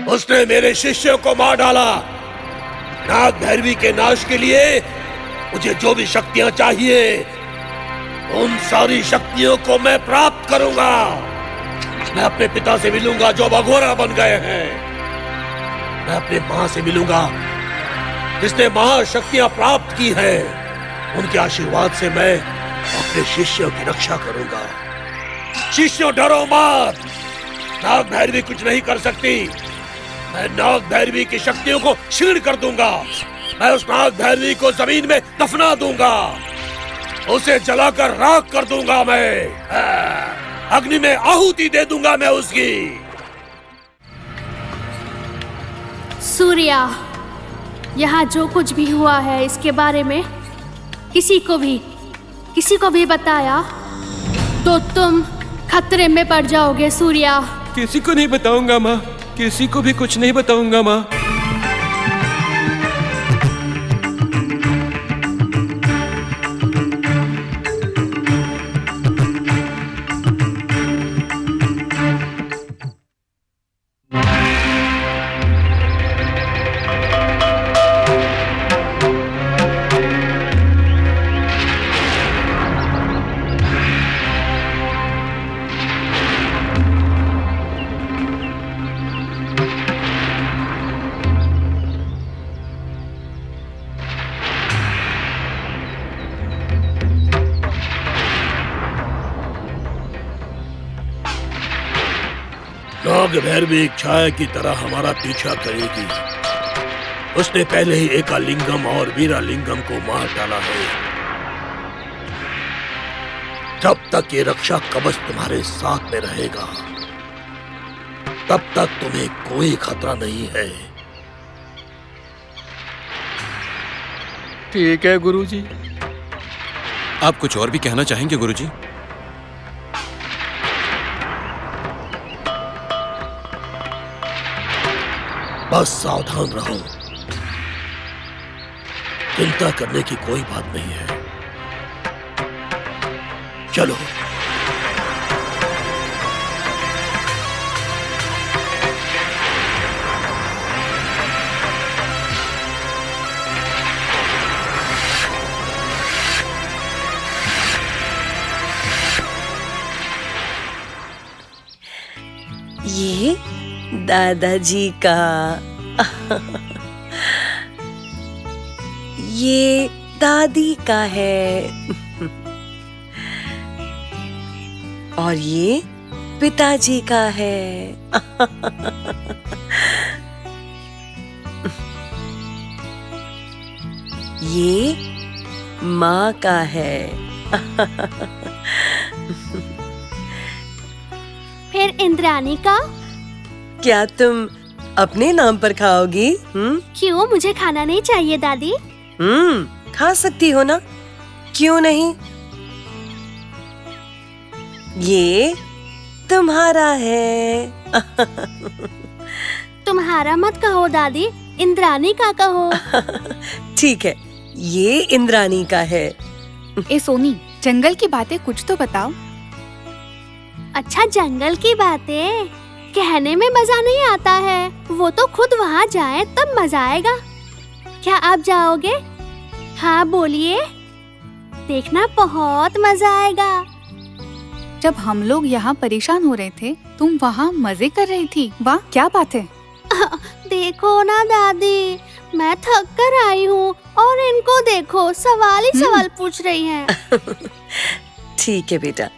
उसने मेरे शिष्यों को मार डाला। नाग भैरवी के नाश के लिए मुझे जो भी शक्तियां चाहिए, उन सारी शक्तियों को मैं प्राप्त करूंगा। मैं अपने पिता से मिलूंगा जो अघोरा बन गए हैं। मैं अपने मां से मिलूंगा जिसने महाशक्तियां प्राप्त की हैं। उनके आशीर्वाद से मैं अपने शिष्यों की रक्षा करूंगा। शिष्यों, डरो मत। नाग भैरवी कुछ नहीं कर सकती। मैं नाग भैरवी की शक्तियों को क्षीण कर दूंगा। मैं उस नाग भैरवी को जमीन में दफना दूंगा। उसे जलाकर राख कर दूंगा। मैं अग्नि में आहुति दे दूंगा मैं उसकी। सूर्या, यहाँ जो कुछ भी हुआ है इसके बारे में किसी को भी बताया तो तुम खतरे में पड़ जाओगे सूर्या। किसी को नहीं बताऊंगा माँ, किसी को भी कुछ नहीं बताऊंगा माँ। नाग भैरवी एक छाया की तरह हमारा पीछा करेगी। उसने पहले ही एकालिंगम और वीरालिंगम को मार डाला है। जब तक ये रक्षा कवच तुम्हारे साथ में रहेगा, तब तक तुम्हें कोई खतरा नहीं है। ठीक है गुरुजी। आप कुछ और भी कहना चाहेंगे गुरुजी? बस सावधान रहो। चिंता करने की कोई बात नहीं है। चलो। ये दादाजी का ये दादी का है और ये पिताजी का है। ये माँ का है। फिर इंद्राणी का? क्या तुम अपने नाम पर खाओगी? क्यों, मुझे खाना नहीं चाहिए दादी? खा सकती हो ना, क्यों नहीं? ये तुम्हारा है। तुम्हारा मत कहो दादी, इंद्राणी का कहो। ठीक है, ये इंद्राणी का है। ए सोनी, जंगल की बातें कुछ तो बताओ। अच्छा, जंगल की बातें कहने में मजा नहीं आता है, वो तो खुद वहाँ जाए तब मजा आएगा। क्या आप जाओगे? हाँ बोलिए, देखना बहुत मजा आएगा। जब हम लोग यहाँ परेशान हो रहे थे, तुम वहाँ मजे कर रही थी। वाह, क्या बात है। देखो ना दादी, मैं थक कर आई हूँ और इनको देखो सवाल ही सवाल पूछ रही हैं। ठीक है बेटा,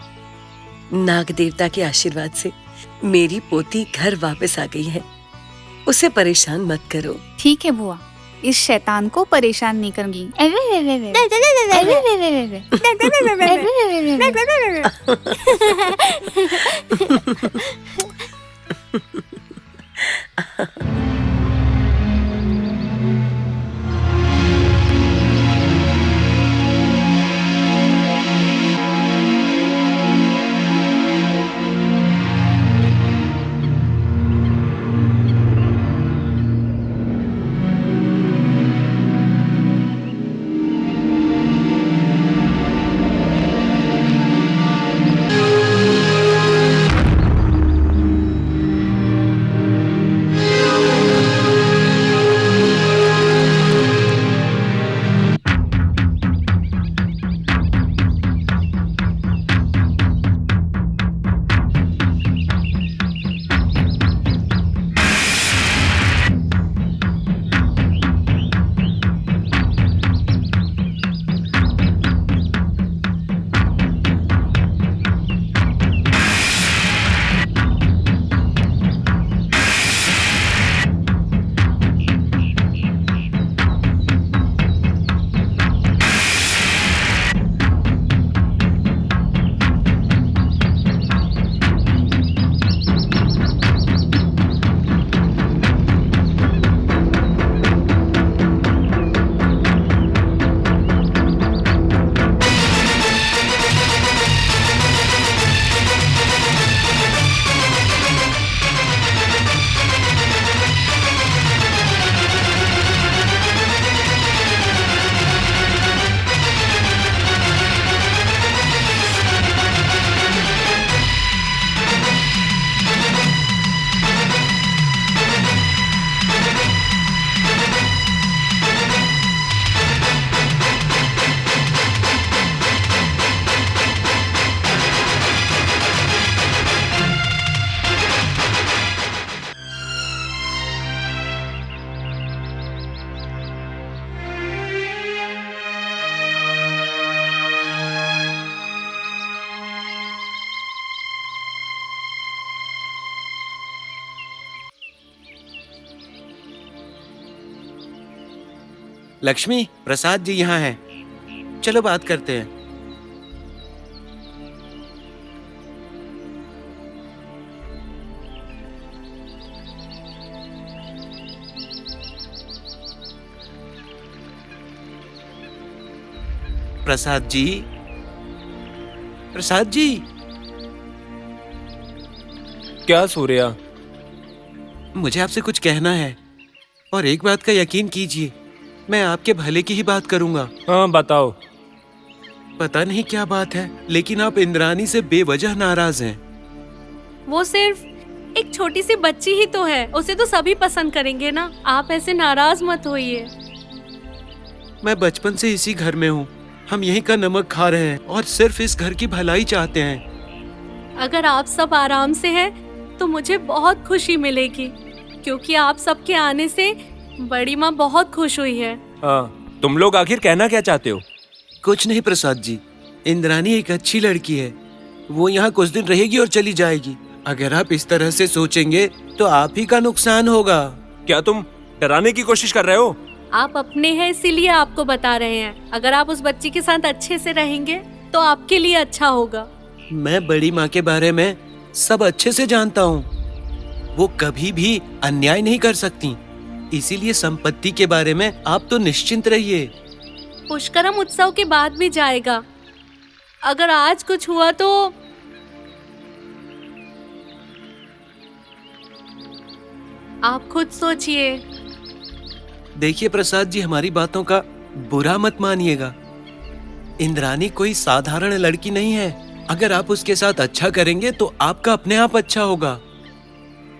नाग देवता के आशीर्वाद से मेरी पोती घर वापस आ गई है। उसे परेशान मत करो। ठीक है बुआ, इस शैतान को परेशान नहीं करूंगी। लक्ष्मी, प्रसाद जी यहाँ हैं। चलो बात करते हैं। प्रसाद जी, प्रसाद जी। क्या सूर्या? मुझे आपसे कुछ कहना है, और एक बात का यकीन कीजिए, मैं आपके भले की ही बात करूंगा। हाँ बताओ। पता नहीं क्या बात है, लेकिन आप इंद्रानी से बेवजह नाराज हैं। वो सिर्फ एक छोटी सी बच्ची ही तो है, उसे तो सभी पसंद करेंगे ना। आप ऐसे नाराज मत होइए। मैं बचपन से इसी घर में हूँ, हम यहीं का नमक खा रहे हैं और सिर्फ इस घर की भलाई चाहते हैं। अगर आप सब आराम से हैं तो मुझे बहुत खुशी मिलेगी, क्योंकि आप सबके आने से बड़ी माँ बहुत खुश हुई है। हाँ, तुम लोग आखिर कहना क्या चाहते हो? कुछ नहीं प्रसाद जी, इंद्रानी एक अच्छी लड़की है, वो यहाँ कुछ दिन रहेगी और चली जाएगी। अगर आप इस तरह से सोचेंगे तो आप ही का नुकसान होगा। क्या तुम डराने की कोशिश कर रहे हो? आप अपने हैं इसीलिए आपको बता रहे हैं। अगर आप उस बच्ची के साथ अच्छे से रहेंगे तो आपके लिए अच्छा होगा। मैं बड़ी माँ के बारे में सब अच्छे से जानता हूँ, वो कभी भी अन्याय नहीं कर सकती, इसीलिए संपत्ति के बारे में आप तो निश्चिंत रहिए। पुष्करम उत्सव के बाद भी जाएगा। अगर आज कुछ हुआ तो आप खुद सोचिए। देखिए प्रसाद जी, हमारी बातों का बुरा मत मानिएगा। इंद्रानी कोई साधारण लड़की नहीं है। अगर आप उसके साथ अच्छा करेंगे तो आपका अपने आप अच्छा होगा।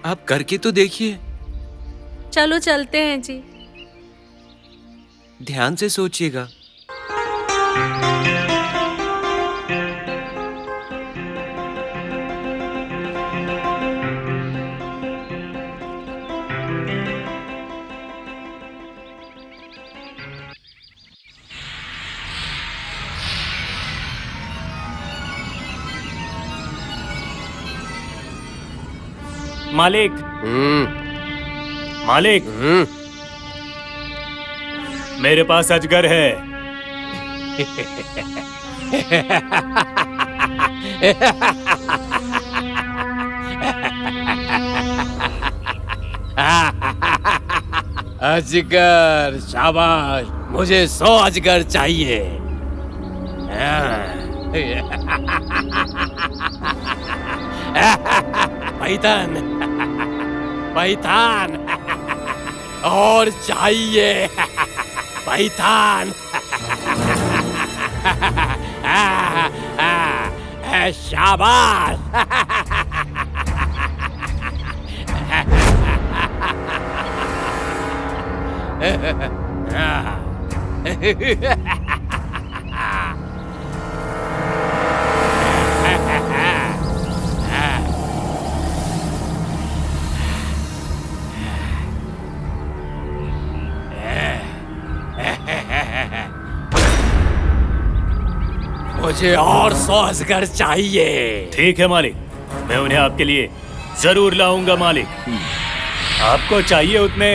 आप करके तो देखिए। चलो चलते हैं जी। ध्यान से सोचिएगा। मालिक। मालिक, मेरे पास अजगर है। अजगर, शाबाश, मुझे 100 अजगर चाहिए। पैठान, पैठान, और चाहिए पैठान। शाबाश। मुझे और 100 अजगर चाहिए। ठीक है मालिक, मैं उन्हें आपके लिए जरूर लाऊंगा मालिक। आपको चाहिए उतने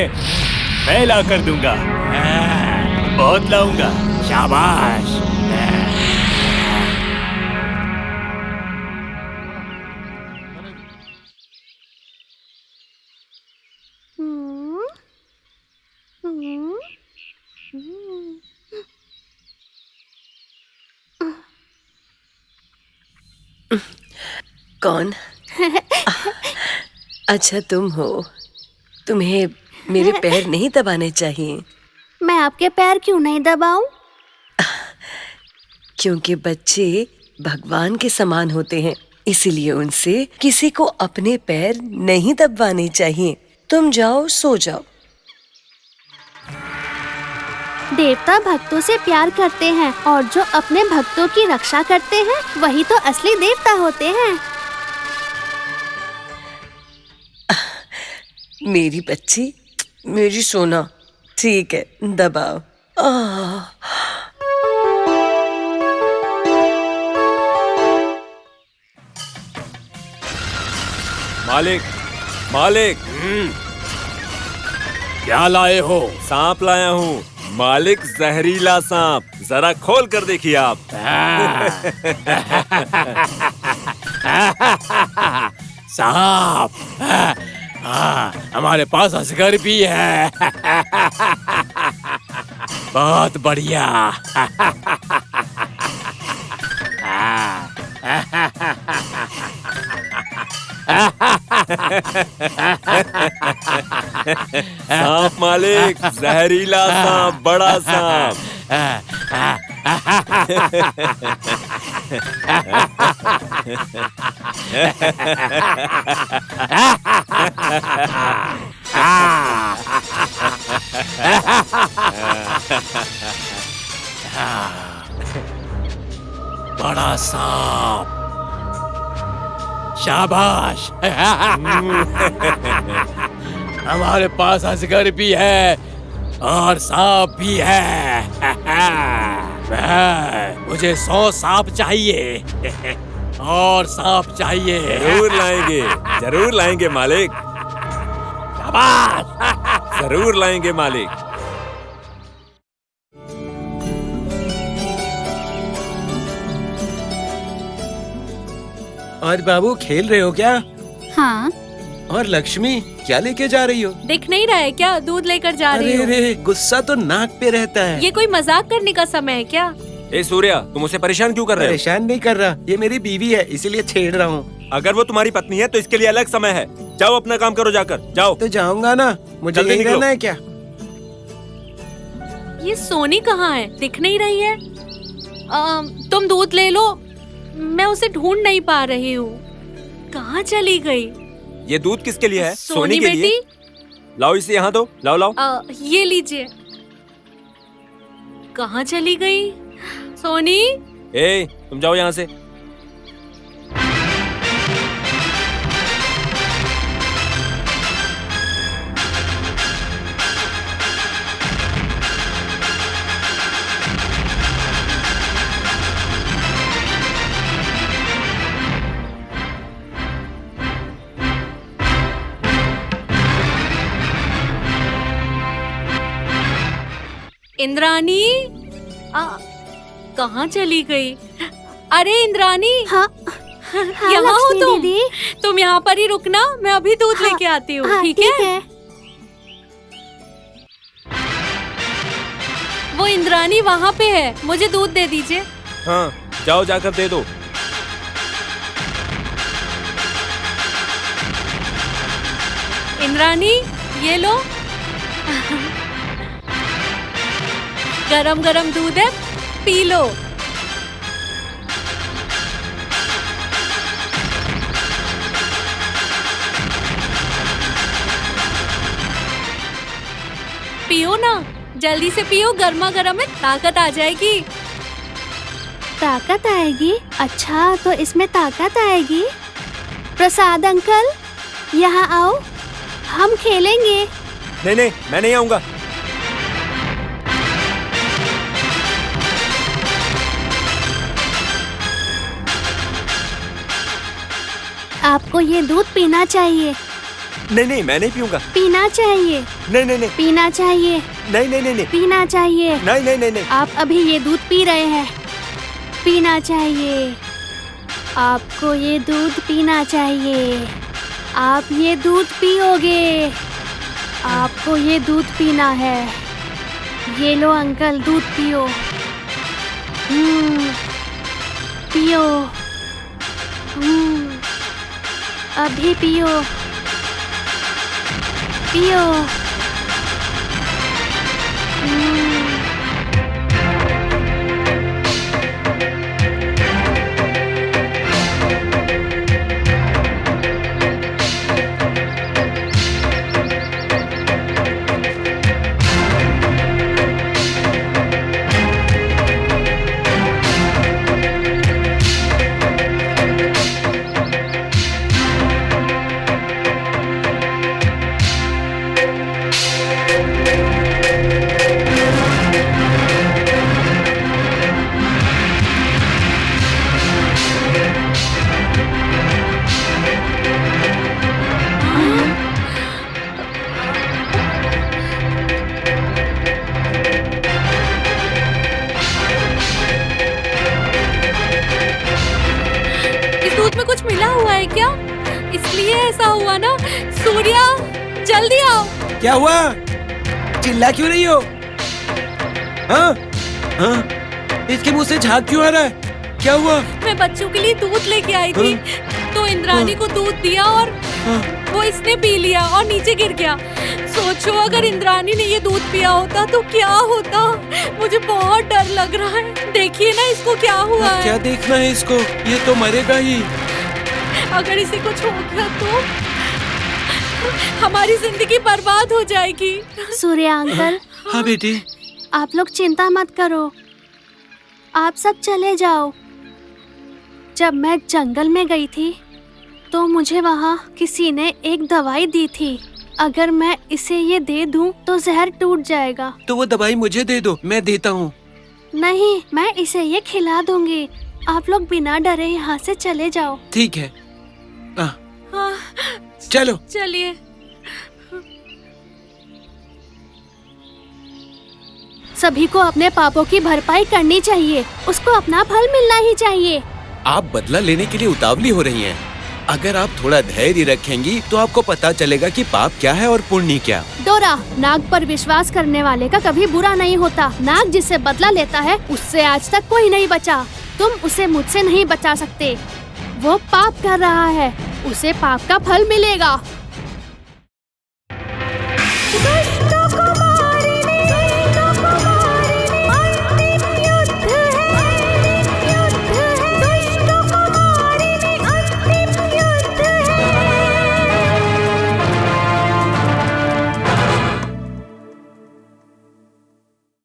मैं ला कर दूंगा, बहुत लाऊंगा। शाबाश। कौन? अच्छा तुम हो। तुम्हें मेरे पैर नहीं दबाने चाहिए। मैं आपके पैर क्यों नहीं दबाऊं? क्योंकि बच्चे भगवान के समान होते हैं, इसीलिए उनसे किसी को अपने पैर नहीं दबाने चाहिए। तुम जाओ, सो जाओ। देवता भक्तों से प्यार करते हैं और जो अपने भक्तों की रक्षा करते हैं वही तो असली देवता होते हैं। मेरी बच्ची, मेरी सोना, ठीक है, दबाओ। मालिक, मालिक, क्या लाए हो? सांप लाया हूँ। मालिक जहरीला सांप, जरा खोल कर देखिए आप। सांप, हमारे पास असगर भी है। बहुत बढ़िया। सांप मालिक, जहरीला सांप, बड़ा सांप। बड़ा सांप, शाबाश। हमारे पास अजगर भी है और सांप भी है। मुझे 100 सांप चाहिए और सांप चाहिए। जरूर लाएंगे मालिक, शाबाश। जरूर लाएंगे मालिक। और बाबू खेल रहे हो क्या? हाँ। और लक्ष्मी क्या लेके जा रही हो? दिख नहीं रहा है क्या? दूध लेकर जा रही हूँ। अरे गुस्सा तो नाक पे रहता है। ये कोई मजाक करने का समय है क्या? ए सूर्या, तुम उसे परेशान क्यों कर रहे हो? परेशान नहीं कर रहा, ये मेरी बीवी है इसीलिए छेड़ रहा हूँ। अगर वो तुम्हारी पत्नी है तो इसके लिए अलग समय है। जाओ अपना काम करो, जाकर जाओ। तो जाऊंगा ना, मुझे जल्दी यहीं निकलो। रहना है क्या? ये सोनी कहाँ है? दिख नहीं रही है। तुम दूध ले लो, मैं उसे ढूंढ नहीं पा रही हूँ। कहाँ चली गई? ये दूध किसके लिए है? सोनी के लिए। लाओ इसे यहाँ दो, लाओ लाओ। ये लीजिए। कहाँ चली गई सोनी? ए, तुम जाओ यहाँ से। इंद्रानी, कहाँ चली गई? अरे इंद्रानी, हाँ, यहाँ हो लक्ष्मी तुम? दीदी। तुम यहाँ पर ही रुकना, मैं अभी दूध लेके आती हूँ। हाँ, ठीक है? वो इंद्रानी वहाँ पे है, मुझे दूध दे दीजिए। हाँ, जाओ जाकर दे दो। इंद्रानी, ये लो। गरम गरम दूध है, पी लो। पियो ना, जल्दी से पियो, गर्मा गर्म है, ताकत आ जाएगी। ताकत आएगी? अच्छा, तो इसमें ताकत आएगी। प्रसाद अंकल, यहाँ आओ, हम खेलेंगे। नहीं नहीं, मैं नहीं आऊंगा। आपको ये दूध पीना चाहिए। नहीं नहीं, मैं नहीं पीऊंगा। पीना चाहिए। नहीं नहीं नहीं, पीना चाहिए। नहीं नहीं नहीं, पीना चाहिए। नहीं नहीं नहीं, नहीं। आप अभी ये दूध पी रहे हैं, पीना चाहिए। आपको ये दूध पीना चाहिए। आप ये दूध पियोगे। आपको ये दूध पीना है। ये लो अंकल, दूध पियो। पियो। अभी पियो। पियो। जल्दी आओ। क्या हुआ? चिल्ला क्यों रही हो? हाँ? हाँ? इसके मुंह से झाग क्यों आ रहा है? क्या हुआ? मैं बच्चों के लिए दूध लेके आई थी, तो इंद्रानी को दूध दिया और वो इसने पी लिया और नीचे गिर गया। सोचो अगर इंद्रानी ने ये दूध पिया होता तो क्या होता। मुझे बहुत डर लग रहा है। देखिए ना इसको क्या हुआ है। क्या देखना है इसको? ये तो मरेगा ही। अगर इसे कुछ हो गया तो हमारी जिंदगी बर्बाद हो जाएगी। सूर्य अंकल, हाँ बेटी। आप लोग चिंता मत करो, आप सब चले जाओ। जब मैं जंगल में गई थी तो मुझे वहाँ किसी ने एक दवाई दी थी। अगर मैं इसे ये दे दूं तो जहर टूट जाएगा। तो वो दवाई मुझे दे दो, मैं देता हूँ। नहीं, मैं इसे ये खिला दूंगी। आप लोग बिना डरे यहाँ से चले जाओ। ठीक है। हाँ, चलो। चलिए। सभी को अपने पापों की भरपाई करनी चाहिए। उसको अपना फल मिलना ही चाहिए। आप बदला लेने के लिए उतावली हो रही हैं। अगर आप थोड़ा धैर्य रखेंगी तो आपको पता चलेगा कि पाप क्या है और पुण्य क्या। डोरा, नाग पर विश्वास करने वाले का कभी बुरा नहीं होता। नाग जिससे बदला लेता है उससे आज तक कोई नहीं बचा। तुम उसे मुझसे नहीं बचा सकते। वो पाप कर रहा है, उसे पाप का फल मिलेगा।